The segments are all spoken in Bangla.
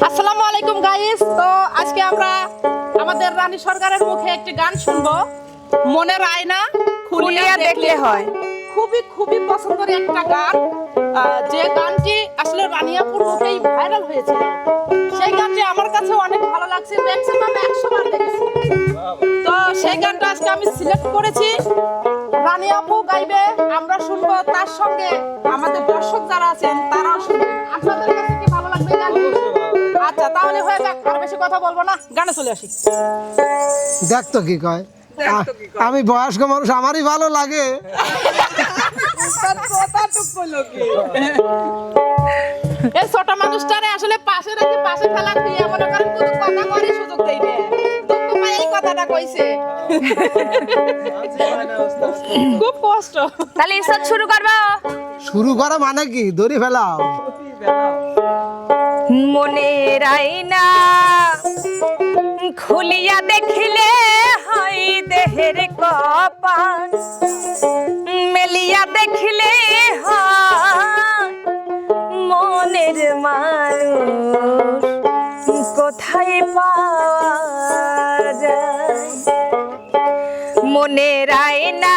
আসসালামু আলাইকুম গাইস। তো আজকে আমরা আমাদের রানী সরকারের মুখে একটি গান শুনবো, মনের আয়না খুলিয়া দেখলে হয়। খুবই খুবই পছন্দের একটা গান, যে গানটি আসলে রানিয়াপুর মুখেই ভাইরাল হয়েছিল। সেই গানটি আমার কাছে অনেক ভালো লাগছে, ম্যাক্সিমাম 100 বার দেখেছি। তো সেই গানটা আজকে আমি সিলেক্ট করেছি, রানিয়াপু গাইবে, আমরা শুনবো, তার সঙ্গে আমাদের দর্শক যারা আছেন তারাও শুনবেন। আপনাদের কাছে কি ভালো লাগবে গানটি? আচ্ছা, তাহলে হয়ে যাক, আর বেশি কথা বলবো না, গানে চলে আসি। দেখ তো কি কয়, আমি বয়স্ক মানুষ, আমারই ভালো লাগে। এই ছোট মানুষটারে আসলে পাশে রেখে পাশে ফেলা দিয়ে মনে করেন কোনো কথা করে সুযোগ দেই না। দুঃখ পায় এই কথাটা কইছে, খুব কষ্ট। তাহলে ইরশাদ শুরু করবা। শুরু করা মানে কি, দড়ি ফেলাও। মনের আয়না খুলিয়া দেখিলে হয় দেহের কপাল, মেলিয়া দেখিলে হয় মনের মানুষ কোথায় পাওয়া যায়। মনের আয়না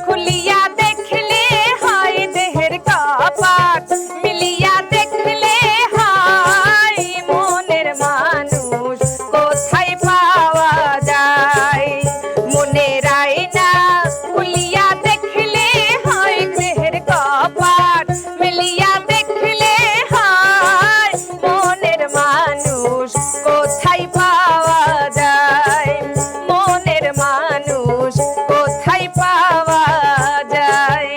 খুলিয়া দেখলে হয় দেহের কপাল, মিলিয়া দেখলে হয় মনের মানুষ কোথায় পাওয়া যায়। মনের আয়না খুলিয়া দেখলে হয় দেহের কপাল, মিলিয়া দেখলে হয় মনের মানুষ কোথায় পাওয়া যায়। মনের মানুষ কোথায় পাওয়া যায়।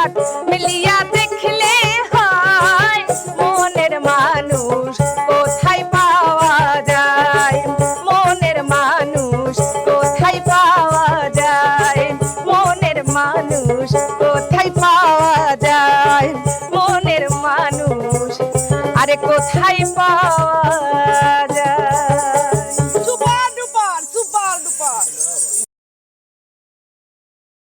কপাট মিলিয়া দেখলে হয় মনের মানুষ কোথায় পাওয়া যায় মনের মানুষ কোথায় পাওয়া যায় মনের মানুষ কোথায় পাওয়া যায় মনের মানুষ আরে কোথায় পাওয়া